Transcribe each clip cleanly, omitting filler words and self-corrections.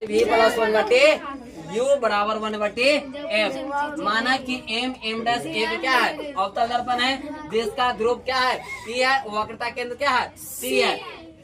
भी प्लस 1 बटे यू बराबर 1 बटे एफ। माना कि एम एम डैश ए क्या है, अवतल दर्पण है जिसका ध्रुव क्या है, पी है, वक्रता केंद्र क्या है, सी है,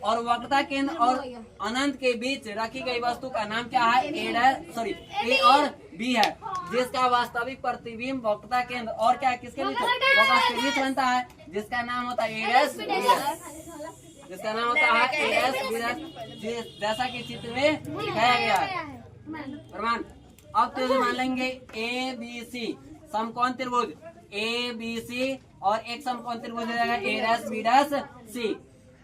और वक्रता केंद्र और अनंत के बीच रखी गई वस्तु का नाम क्या है, ए और बी है, जिसका वास्तविक प्रतिबिंब वक्रता केंद्र और क्या किसके बीच, फोकस के बीच बनता है, जिसका नाम होता है ए डैश बी डैश, जिसका नाम होता है ए डैश बी डैश, जैसा कि चित्र में दिखाया गया है। प्रमाण। अब त्रिभुज मान लेंगे ए बी सी, समकोण त्रिभुज ए बी सी, और एक समकोण त्रिभुज हो जाएगा ए डैश बी डैश सी,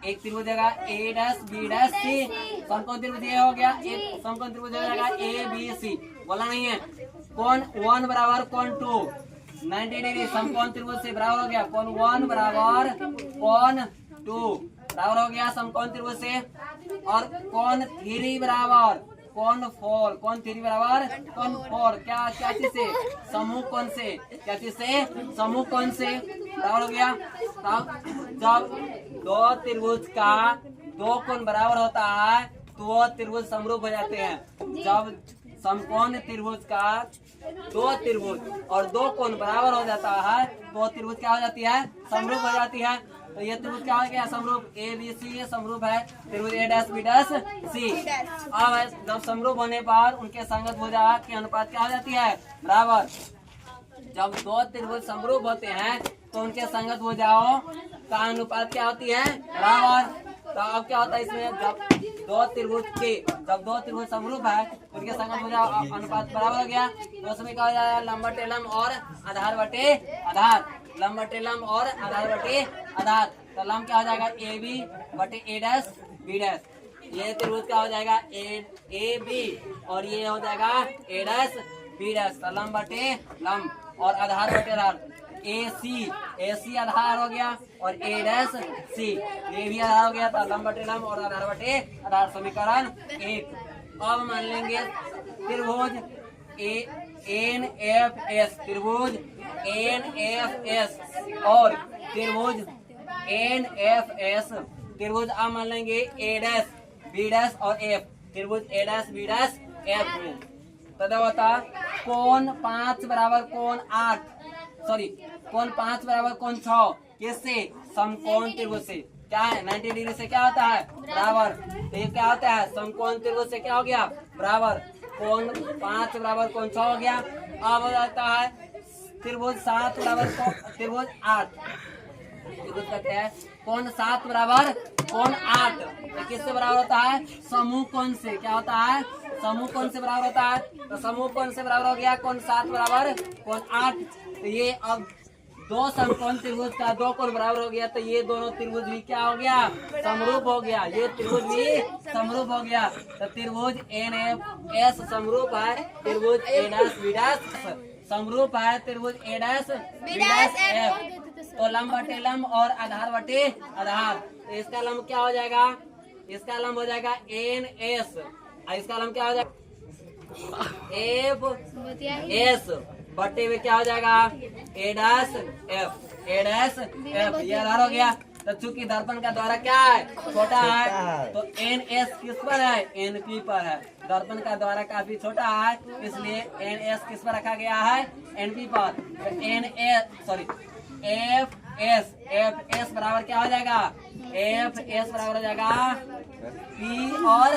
एक त्रिभुज हो जाएगा ए डैश बी डैश सी, समकोण त्रिभुज ये हो गया, एक समकोण त्रिभुज हो जाएगा ए बी सी, बोला नहीं है। कोण 1 बराबर कोण 2 90 डिग्री समकोण त्रिभुज से बराबर हो गया, कोण 1 बराबर कोण 2 बराबर हो गया समकोण त्रिभुज से, और कोण 3 बराबर कोण 4, कोण 3 बराबर कोण 4, क्या क्या चीज से, समूह कोण से, क्या चीज से, समूह कोण से बराबर हो गया। तब जब दो त्रिभुज का दो कोण बराबर होता है तो त्रिभुज समरूप हो जाते हैं। जब समकोण त्रिभुज का दो त्रिभुज और दो कोण बराबर हो जाता है तो त्रिभुज क्या हो जाती है, समरूप हो जाती है। तो ये त्रिभुज क्या हो गया, समरूप ए बी सी समरूप है त्रिभुज ए डैश बी डैश सी। अब जब समरूप होने पर उनके संगत भुजा की अनुपात क्या हो जाती है, बराबर। जब दो त्रिभुज समरूप होते हैं तो उनके संगत भुजाओं का अनुपात क्या होती है, बराबर। तो अब क्या होता है इसमें, जब दो त्रिभुज समरूप है उनके संगत भुजा अनुपात बराबर हो गया, तो उसमें क्या हो जाएगा, लंब बटे लंब और आधार बटे आधार, लंब बटे लंब और आधार बटे आधार। तो लंब क्या हो जाएगा, ए बी बटे ए डैश बी डैश, ये त्रिभुज क्या हो जाएगा ए बी, और ये हो जाएगा ए डैश बी डैश। तो लंब बटे लंब और आधार बटे आधार, ए सी आधार हो गया और ए डैश सी ये भी आधार हो गया। तो लंब बटे लंब और आधार बटे आधार, समीकरण 1। अब मान लेंगे त्रिभुज एन एफ एस, त्रिभुज एन एफ एस और त्रिभुज एन एफ एस, त्रिभुज अब मान लेंगे ए डैश बी डैश और एफ, त्रिभुज ए डैश बी डैश एफ में तदवता कोण 5 बराबर कोण 8, कोण 5 बराबर कोण 6, किससे, समकोण त्रिभुज से, क्या है 90 डिग्री से क्या होता है, बराबर। तो ये क्या होता है, समकोण त्रिभुज से क्या हो गया, बराबर, कोण 5 बराबर कोण 6 हो गया। अब हो जाता है त्रिभुज 7 बराबर त्रिभुज 8, त्रिभुज कहते हैं कोण 7 बराबर कोण 8, तो किससे बराबर होता है, समूह कोण से, क्या होता है, समूह कोण से बराबर होता है। तो समूह कोण से बराबर हो गया कोण 7 बराबर कोण 8। तो ये अब दो समकोण त्रिभुज का दो कोण बराबर हो गया, तो ये दोनों त्रिभुज भी क्या हो गया, समरूप हो गया, ये त्रिभुज भी समरूप हो गया। तो त्रिभुज एन एफ एस समरूप है त्रिभुज ए डैश बी डैश समरूप है त्रिभुज ए डैश बी डैश एफ। तो लंब बटे लंब और आधार बटे आधार, तो इसका लंब क्या हो जाएगा, इसका लंब हो जाएगा एन एस, इसका लंब क्या हो जाएगा एफ एस बटे में क्या हो जाएगा ए डैश एफ, ए डैश एफ, ये आधार हो गया। तो चूंकि दर्पण का द्वारा क्या है, छोटा है, तो एन एस किस पर है, एन पी पर है। दर्पण का द्वारा काफी छोटा है इसलिए एन एस किस पर रखा गया है, एन पी पर। तो एफ एस बराबर क्या हो जाएगा, एफ एस बराबर हो जाएगा पी और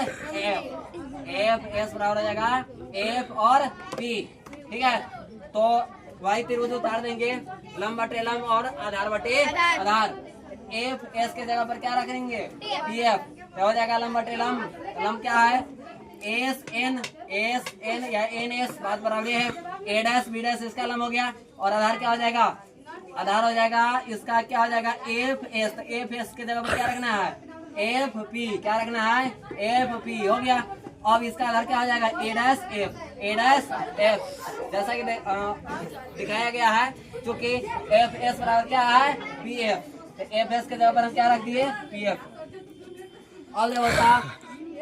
एफ एस बराबर हो जाएगा एफ और पी, ठीक है। तो वही त्रिभुज उतार देंगे, लंब बटे लंब और आधार बटे आधार। एफ एस के जगह पर क्या रख देंगे, पी एफ, क्या हो जाएगा लंब बटे लंब, लंब क्या है एस एन या एन एस, बात बराबर है, ए डैश बी डैश इसका लंब हो गया, और आधार क्या हो जाएगा, आधार हो जाएगा इसका क्या हो जाएगा एफ एस। तो एफ एस के जगह पर क्या रखना है, एफ पी, क्या रखना है, एफ पी हो गया। अब इसका आधार क्या हो जाएगा ए डैश एफ, ए डैश एफ, जैसा कि दिखाया गया है, क्योंकि एफ एस बराबर क्या है पी एफ, तो एफ एस के जगह पर हम क्या रख दिए पी एफ। और होता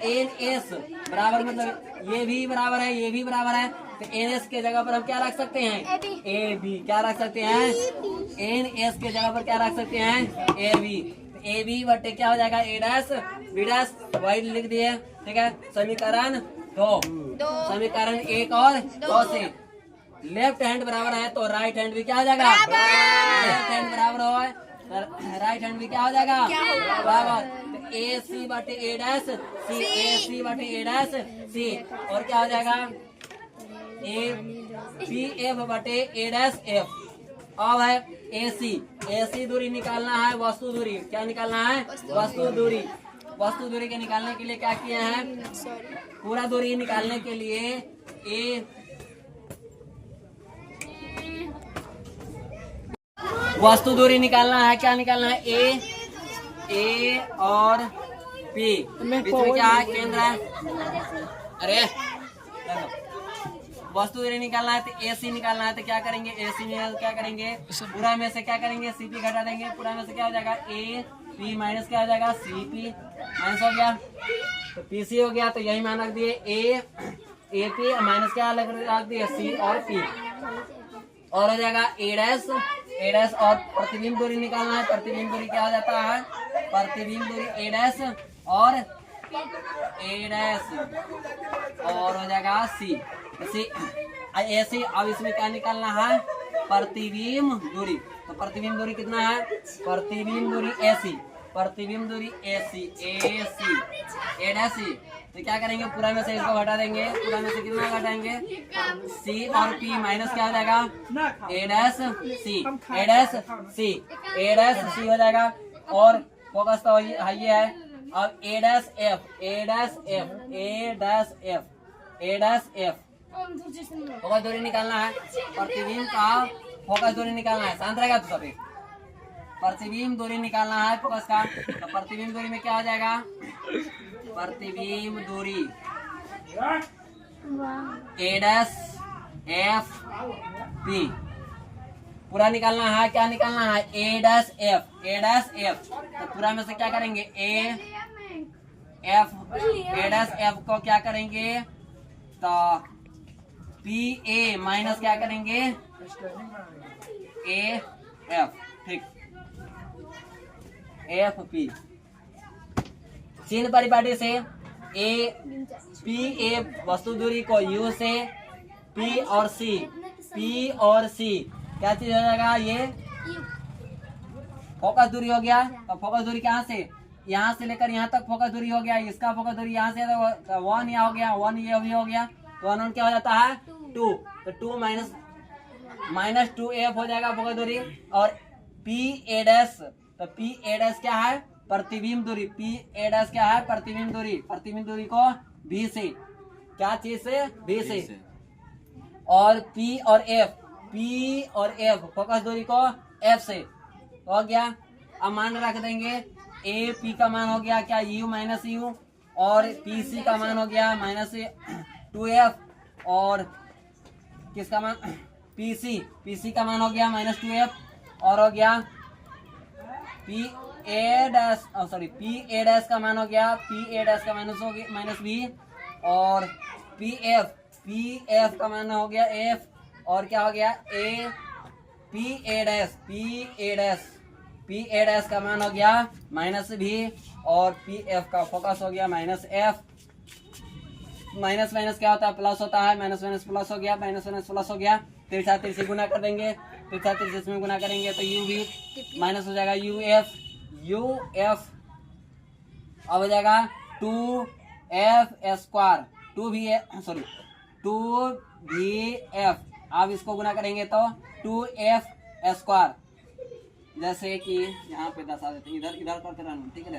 एन एस बराबर, मतलब ये भी बराबर है ये भी बराबर है, तो एन एस के जगह पर हम क्या रख सकते हैं, ए बी, क्या रख सकते हैं, एन एस के जगह पर क्या रख सकते हैं, ए बी। ए बी बटे क्या हो जाएगा ए डैश बी डैश, वही लिख दिए, ठीक है। समीकरण दो। समीकरण 1 और 2 से लेफ्ट हैंड बराबर है तो राइट हैंड भी क्या हो जाएगा? लेफ्ट हैंड बराबर हो राइट हैंड भी क्या हो जाएगा? बराबर। तो ए सी बटे ए डैश सी, ए सी बटे ए डैश सी, और क्या हो जाएगा? ए पी एफ बटे ए डैश एफ। अब है ए सी दूरी निकालना है, वस्तु दूरी क्या निकालना है? वस्तु दूरी। वस्तु दूरी के निकालने के लिए क्या किया है? पूरा दूरी निकालने के लिए ए वस्तु दूरी निकालना है, क्या निकालना है? ए और पी, बीच में क्या है? केंद्र है। अरे वस्तु दूरी निकालना है तो ए सी निकालना है, तो क्या करेंगे? ए सी में क्या करेंगे? पूरा में से क्या करेंगे? सी पी घटा देंगे। पूरा में से क्या हो जाएगा? ए पी माइनस क्या हो जाएगा? सी पी माइनस हो गया, तो पी सी हो गया। तो यही मान रख दिए ए पी माइनस क्या अलग रख दिए? सी और पी, और हो जाएगा ए डैश और प्रतिबिंब दूरी निकालना है। प्रतिबिंब दूरी क्या हो जाता है? प्रतिबिंब दूरी ए डैश और ए डैश, और हो जाएगा सी ऐसे। अब इसमें क्या निकालना है? प्रतिबिंब दूरी। तो प्रतिबिंब दूरी कितना है? प्रतिबिंब दूरी एसी, प्रतिबिंब दूरी एसी ए डैश सी। तो क्या करेंगे? पूरा में से इसको घटा देंगे। पूरा में से कितना घटाएंगे? सी और पी माइनस क्या हो जाएगा? ए डैश सी, ए डैश सी, ए डैश सी हो जाएगा। और फोकस तो ये है। अब ए डैश एफ, ए डैश एफ, ए डैश एफ, ए डैश एफ, फोकस दूरी निकालना है। प्रतिबिंब का फोकस दूरी निकालना है। शांत रहेगा तो सभी। प्रतिबिंब दूरी निकालना है फोकस का। तो प्रतिबिंब दूरी में क्या हो जाएगा? प्रतिबिंब दूरी ए डैश एफ पी पूरा निकालना है। क्या निकालना है? ए डैश एफ, ए डैश एफ। तो पूरा में से क्या करेंगे? ए डैश एफ को क्या करेंगे? तो पी ए माइनस क्या करेंगे? ए एफ, ठीक, एफ पी। चिन्ह परिपाटी से ए पी ए वस्तु दूरी को यू से पी और सी क्या चीज हो जाएगा? ये फोकस दूरी हो गया। तो फोकस दूरी कहाँ से? यहाँ से लेकर यहाँ तक फोकस दूरी हो गया। इसका फोकस दूरी यहाँ से तो 1 यहाँ हो गया, 1 ये भी हो गया। तो 1 क्या हो जाता है? 2। तो 2 माइनस 2 एफ हो जाएगा फोकस दूरी। और पी ए डैश, तो पी ए डैश क्या है? प्रतिबिंब दूरी। पी ए डैश क्या है? प्रतिबिंब दूरी। प्रतिबिंब दूरी को बी से, क्या चीज से? बी से। और पी और एफ फोकस दूरी को एफ से हो गया। अब मान रख देंगे ए पी का मान हो गया क्या? यू माइनस यू, और पी सी का मान हो गया माइनस 2f, और किसका मान? पी सी का मान हो गया माइनस 2f, और हो गया पी ए डैश का मान हो गया, पी ए डैश का माइनस बी, और पी एफ का मान हो गया एफ, और क्या हो गया? ए पी ए डैश का मान हो गया माइनस भी, और पी एफ का फोकस हो गया माइनस एफ। माइनस माइनस क्या होता है? प्लस होता है। माइनस माइनस प्लस हो गया, माइनस माइनस प्लस हो गया। तिरछा तिरछी गुना कर देंगे, तिरछा तिरछी इसमें गुना करेंगे तो यू भी माइनस हो जाएगा यू एफ। अब हो जाएगा 2f स्क्वायर, 2v f। अब इसको गुना करेंगे तो 2f स्क्वायर, जैसे कि यहाँ पे दर्शा देते हैं, इधर करते रहना, ठीक है।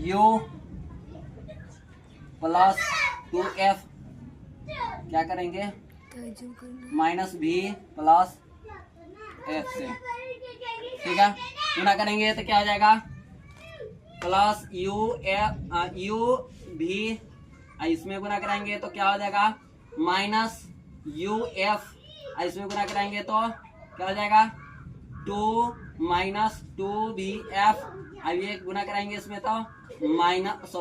u प्लस 2f क्या करेंगे? माइनस भी प्लस एफ से, ठीक है। गुना करेंगे तो क्या हो जाएगा? प्लस यू भी, इसमें गुना कराएंगे तो क्या हो जाएगा? माइनस यू एफ, इसमें गुना कराएंगे तो क्या हो जाएगा? 2 माइनस 2bf। अब ये गुना कराएंगे इसमें तो माइनस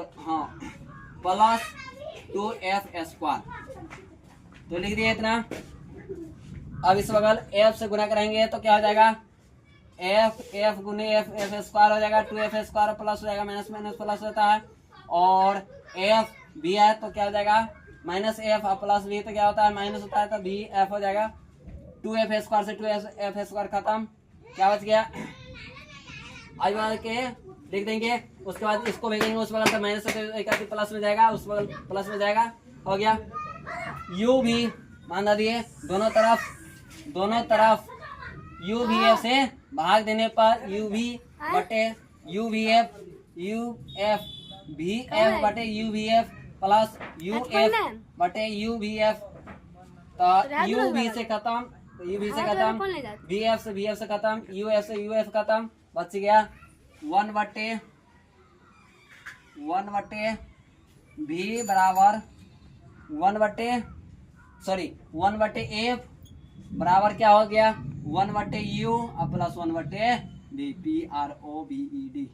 प्लस 2f स्क्वायर, तो लिख दिए इतना। अब इस बगल f से गुना कराएंगे तो क्या हो जाएगा? एफ गुने एफ एफ स्क्वायर हो जाएगा 2f स्क्वायर प्लस हो जाएगा माइनस माइनस प्लस होता है और एफ बी है तो क्या हो जाएगा माइनस एफ और प्लस बी तो क्या होता है माइनस होता है तो बी एफ हो जाएगा 2f स्क्वायर से 2f स्क्वायर खत्म क्या बच गया आज बार के लिख देंगे उसके बाद इसको भेजेंगे उस बगल से माइनस से प्लस में जाएगा उस बगल प्लस में जाएगा हो गया यू भी मान दिए दोनों तरफ यू भी एफ से भाग देने पर यू भी बटे यू भी एफ बटे यू भी एफ प्लस यू एफ बटे यू भी एफ तो यू भी से खत्म बी एफ से खत्म यू एफ खत्म बच गया 1 बटे भी बराबर 1 बटे एफ बराबर क्या हो गया 1 बटे यू और प्लस 1 बटे बी PROVED